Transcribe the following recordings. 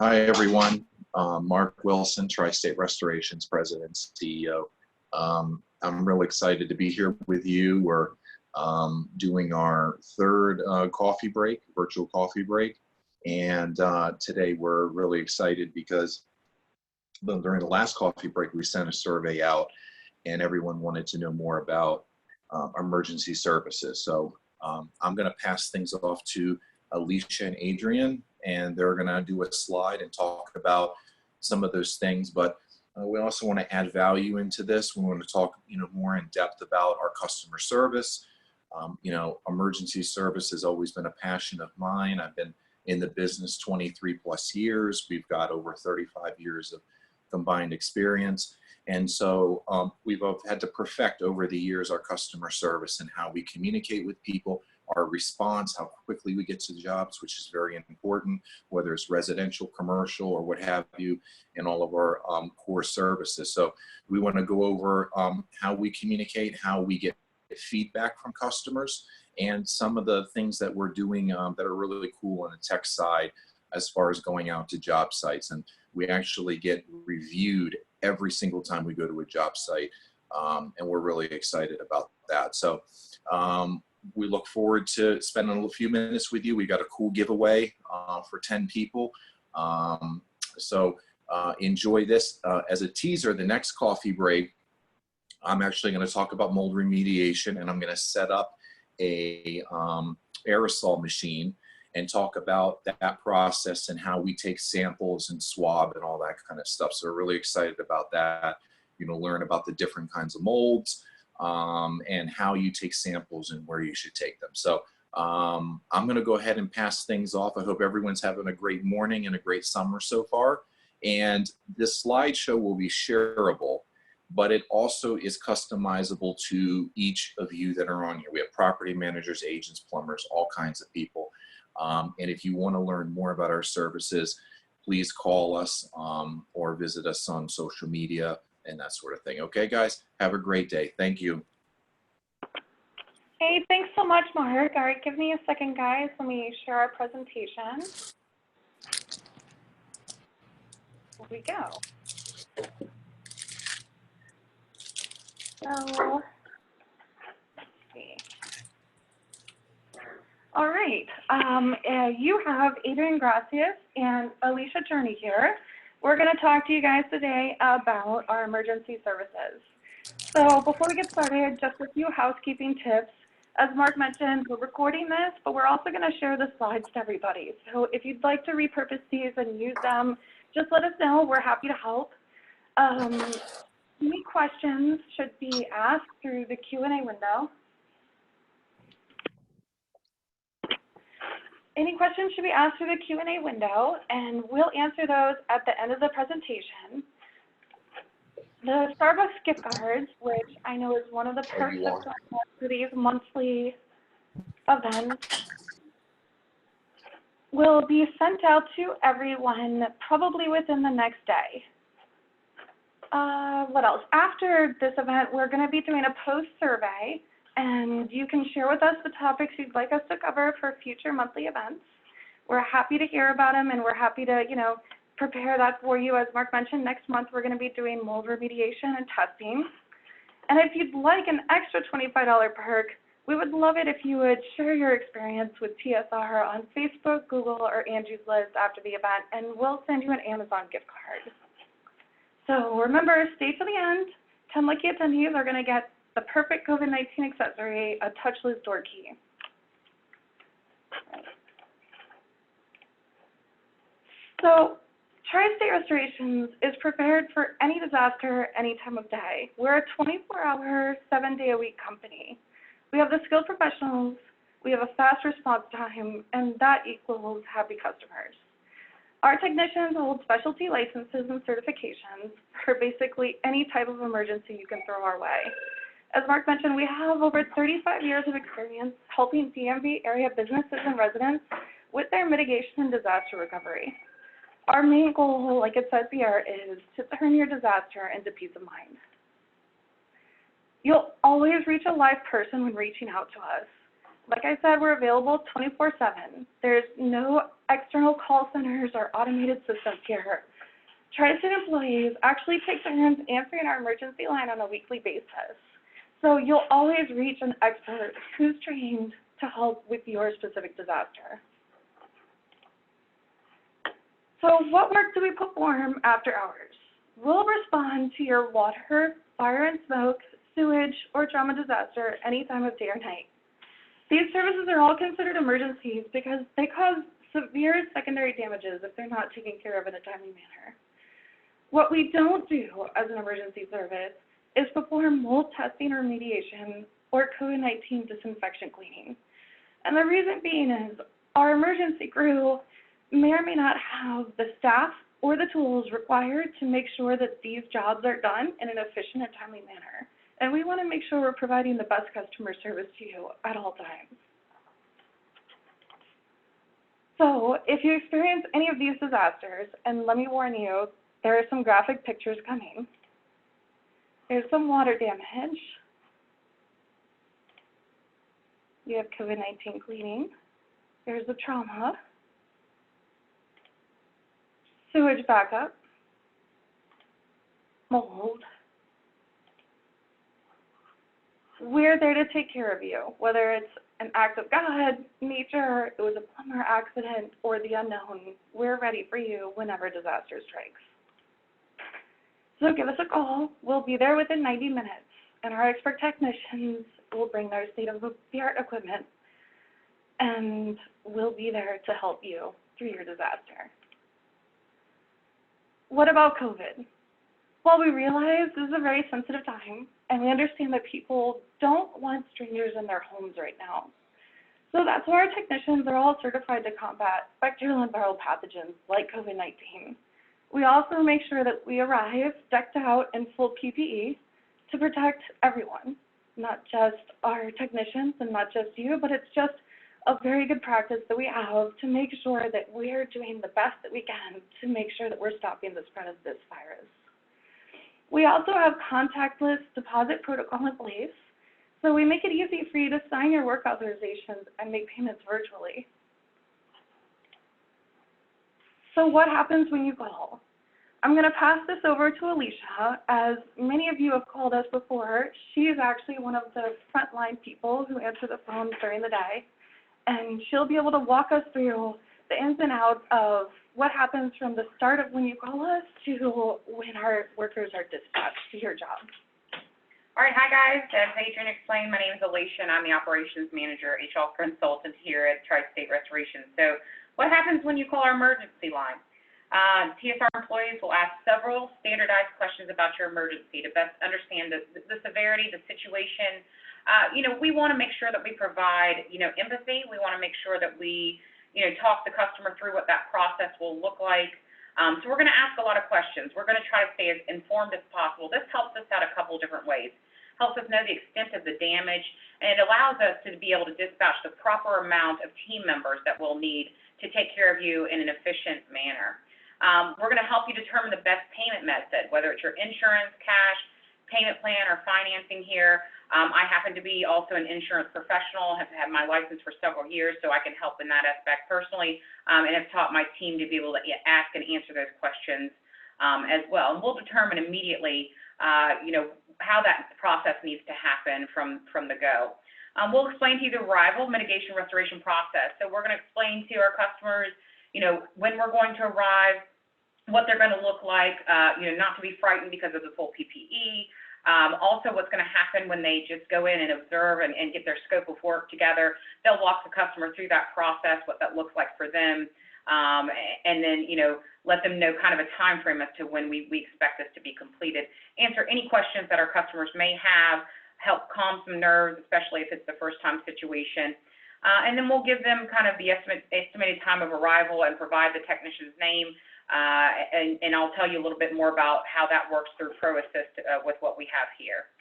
Hi, everyone. Mark Wilson, Tri-State Restoration's President and CEO. I'm really excited to be here with you. We're doing our third coffee break, virtual coffee break. And today we're really excited because during the last coffee break, we sent a survey out and everyone wanted to know more about emergency services. So I'm going to pass things off to Alicia and Adrian, and they're going to do a slide and talk about some of those things. But we also want to add value into this. We want to talk, more in depth about our customer service. Emergency service has always been a passion of mine. I've been in the business 23 plus years. We've got over 35 years of combined experience. And so we've had to perfect over the years our customer service and how we communicate with people, our response, how quickly we get to the jobs, which is very important, whether it's residential, commercial, or what have you, in all of our core services. So we want to go over how we communicate, how we get feedback from customers, and some of the things that we're doing that are really cool on the tech side as far as going out to job sites. And we actually get reviewed every single time we go to a job site, and we're really excited about that. So we look forward to spending a few minutes with you. We got a cool giveaway for 10 people. So enjoy this. As a teaser, the next coffee break, I'm actually going to talk about mold remediation, and I'm going to set up a aerosol machine and talk about that process and how we take samples and swab and all that kind of stuff. So we're really excited about that. Learn about the different kinds of molds and how you take samples and where you should take them. So I'm going to go ahead and pass things off. I hope everyone's having a great morning and a great summer so far. And this slideshow will be shareable, but it also is customizable to each of you that are on here. We have property managers, agents, plumbers, all kinds of people. And if you want to learn more about our services, please call us or visit us on social media and that sort of thing. Okay, guys, have a great day. Thank you. Hey, thanks so much, Mark. All right, give me a second, guys. Let me share our presentation. Here we go. So, let's see. All right, you have Adrian Gracias and Alicia Journey here. We're going to talk to you guys today about our emergency services. So before we get started, just a few housekeeping tips. As Mark mentioned, we're recording this, but we're also going to share the slides to everybody. So if you'd like to repurpose these and use them, just let us know. We're happy to help. Any questions should be asked through the Q&A window. Any questions should be asked through the Q&A window, and we'll answer those at the end of the presentation. The Starbucks gift cards, which I know is one of the perks for these monthly events, will be sent out to everyone probably within the next day. What else? After this event, we're going to be doing a post survey, and you can share with us the topics you'd like us to cover for future monthly events. We're happy to hear about them, and we're happy to, prepare that for you. As Mark mentioned, next month we're going to be doing mold remediation and testing. And if you'd like an extra $25 perk, we would love it if you would share your experience with TSR on Facebook, Google, or Angie's List after the event, and we'll send you an Amazon gift card. So remember, stay to the end. 10 lucky attendees are going to get the perfect COVID-19 accessory, a touchless door key. So Tri-State Restorations is prepared for any disaster, any time of day. We're a 24-hour, 7-day-a-week company. We have the skilled professionals, we have a fast response time, and that equals happy customers. Our technicians hold specialty licenses and certifications for basically any type of emergency you can throw our way. As Mark mentioned, we have over 35 years of experience helping DMV area businesses and residents with their mitigation and disaster recovery. Our main goal, like it says here, is to turn your disaster into peace of mind. You'll always reach a live person when reaching out to us. like I said, we're available 24/7. There's no external call centers or automated systems here. Tri-State employees actually take turns answering our emergency line on a weekly basis. So you'll always reach an expert who's trained to help with your specific disaster. So what work do we perform after hours? We'll respond to your water, fire and smoke, sewage, or trauma disaster any time of day or night. These services are all considered emergencies because they cause severe secondary damages if they're not taken care of in a timely manner. What we don't do as an emergency service is perform mold testing or remediation or COVID-19 disinfection cleaning. And the reason being is our emergency crew may or may not have the staff or the tools required to make sure that these jobs are done in an efficient and timely manner. And we want to make sure we're providing the best customer service to you at all times. So if you experience any of these disasters, and let me warn you, there are some graphic pictures coming. There's some water damage. You have COVID-19 cleaning. There's the trauma. Sewage backup. Mold. We're there to take care of you, whether it's an act of God, nature, it was a plumber accident, or the unknown. We're ready for you whenever disaster strikes. So give us a call. We'll be there within 90 minutes, and our expert technicians will bring their state-of-the-art equipment, and we'll be there to help you through your disaster. What about COVID? While we realize this is a very sensitive time, and we understand that people don't want strangers in their homes right now. So that's why our technicians are all certified to combat bacterial and viral pathogens like COVID-19. We also make sure that we arrive decked out in full PPE to protect everyone, not just our technicians and not just you, but it's just a very good practice that we have to make sure that we're doing the best that we can to make sure that we're stopping the spread of this virus. We also have contactless deposit protocol in place, so we make it easy for you to sign your work authorizations and make payments virtually. So what happens when you call? I'm going to pass this over to Alicia. As many of you have called us before, she is actually one of the frontline people who answer the phones during the day, and she'll be able to walk us through the ins and outs of what happens from the start of when you call us to when our workers are dispatched to your job. All right, hi guys. As Adrian explained, my name is Alicia, and I'm the operations manager, HR consultant here at Tri-State Restoration. So what happens when you call our emergency line? TSR employees will ask several standardized questions about your emergency to best understand the severity, the situation. We want to make sure that we provide, empathy. We want to make sure that we, talk the customer through what that process will look like. So we're going to ask a lot of questions. We're going to try to stay as informed as possible. This helps us out a couple of different ways. Helps us know the extent of the damage, and it allows us to be able to dispatch the proper amount of team members that we'll need to take care of you in an efficient manner. We're going to help you determine the best payment method, whether it's your insurance, cash, payment plan, or financing here. I happen to be also an insurance professional, have had my license for several years, so I can help in that aspect personally, and have taught my team to be able to ask and answer those questions as well. And we'll determine immediately, how that process needs to happen from the go. We'll explain to you the arrival, mitigation, restoration process. So we're going to explain to our customers, when we're going to arrive, what they're going to look like, not to be frightened because of the full PPE. Also what's going to happen when they just go in and observe and get their scope of work together. They'll walk the customer through that process, what that looks like for them, and then, let them know kind of a time frame as to when we expect this to be completed. Answer any questions that our customers may have, help calm some nerves, especially if it's the first time situation. And then we'll give them kind of the estimated time of arrival and provide the technician's name. And I'll tell you a little bit more about how that works through ProAssist with what we have here.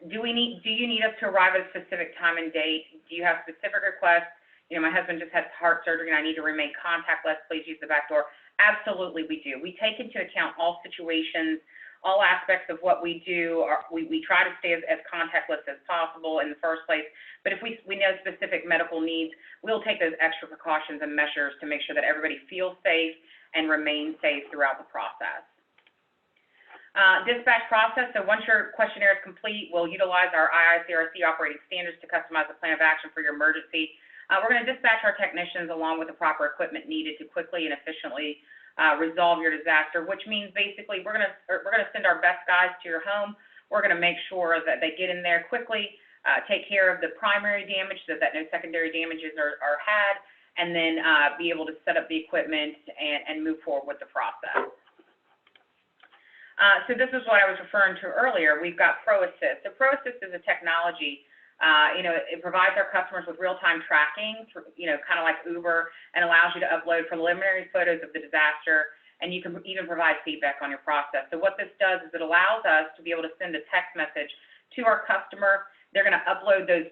Do you need us to arrive at a specific time and date? Do you have specific requests? My husband just had heart surgery and I need to remain contactless. Please use the back door. Absolutely, we do. We take into account all situations, all aspects of what we do, we try to stay as contactless as possible in the first place. But if we know specific medical needs, we'll take those extra precautions and measures to make sure that everybody feels safe and remains safe throughout the process. Dispatch process, so once your questionnaire is complete, we'll utilize our IICRC operating standards to customize a plan of action for your emergency. We're going to dispatch our technicians along with the proper equipment needed to quickly and efficiently resolve your disaster, which means basically we're going to send our best guys to your home. We're going to make sure that they get in there quickly, take care of the primary damage so that no secondary damages are had, and then be able to set up the equipment and move forward with the process. So this is what I was referring to earlier. We've got Pro Assist. So Pro Assist is a technology. It provides our customers with real-time tracking, kind of like Uber, and allows you to upload preliminary photos of the disaster, and you can even provide feedback on your process. So what this does is it allows us to be able to send a text message to our customer. They're going to upload those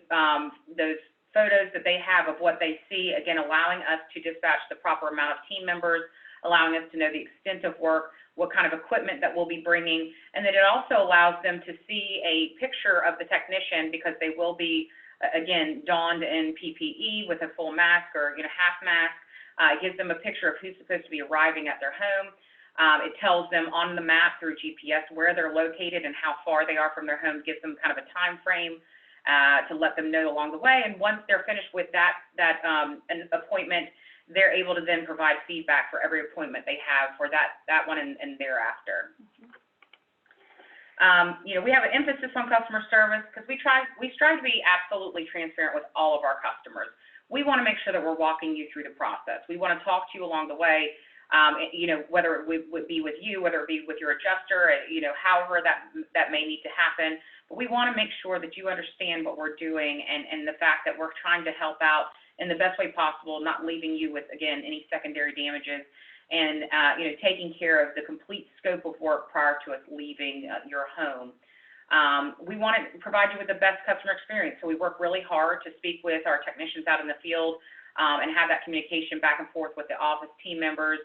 photos that they have of what they see, again, allowing us to dispatch the proper amount of team members, allowing us to know the extent of work, what kind of equipment that we'll be bringing, and then it also allows them to see a picture of the technician because they will be, again, donned in PPE with a full mask or half mask. It gives them a picture of who's supposed to be arriving at their home. It tells them on the map through GPS where they're located and how far they are from their home, gives them kind of a time frame to let them know along the way. And once they're finished with an appointment, they're able to then provide feedback for every appointment they have for that one and thereafter. We have an emphasis on customer service because we strive to be absolutely transparent with all of our customers. We want to make sure that we're walking you through the process. We want to talk to you along the way, whether it would be with you, whether it be with your adjuster, however that may need to happen. But we want to make sure that you understand what we're doing and the fact that we're trying to help out in the best way possible, not leaving you with, again, any secondary damages, and taking care of the complete scope of work prior to us leaving your home. We want to provide you with the best customer experience, so we work really hard to speak with our technicians out in the field and have that communication back and forth with the office team members,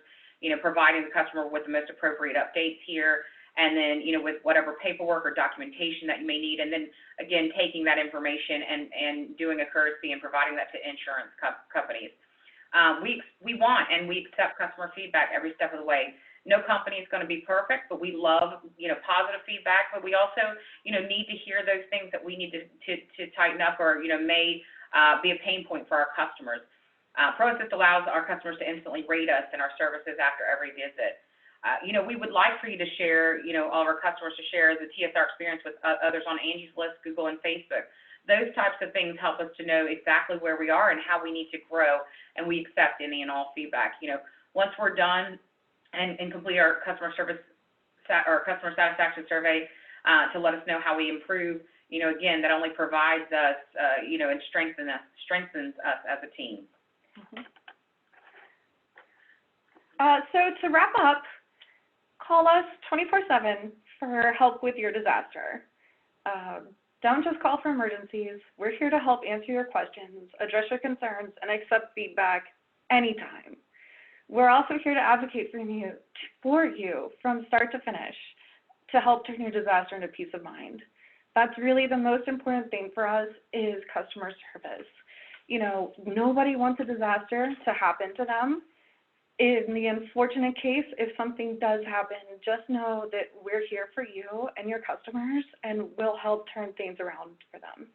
providing the customer with the most appropriate updates here, and then, with whatever paperwork or documentation that you may need, and then, again, taking that information and doing a courtesy and providing that to insurance companies. We want and we accept customer feedback every step of the way. No company is going to be perfect, but we love, positive feedback, but we also, need to hear those things that we need to tighten up or, may be a pain point for our customers. Pro Assist allows our customers to instantly rate us and our services after every visit. We would like for you to share, all of our customers to share the TSR experience with others on Angie's List, Google, and Facebook. Those types of things help us to know exactly where we are and how we need to grow, and we accept any and all feedback. Once we're done and complete our customer satisfaction survey to let us know how we improve, again, that only provides us, and strengthens us as a team. Mm-hmm. So to wrap up, call us 24/7 for help with your disaster. Don't just call for emergencies. We're here to help answer your questions, address your concerns, and accept feedback anytime. We're also here to advocate for you from start to finish to help turn your disaster into peace of mind. That's really the most important thing for us is customer service. Nobody wants a disaster to happen to them. In the unfortunate case, if something does happen, just know that we're here for you and your customers, and we'll help turn things around for them.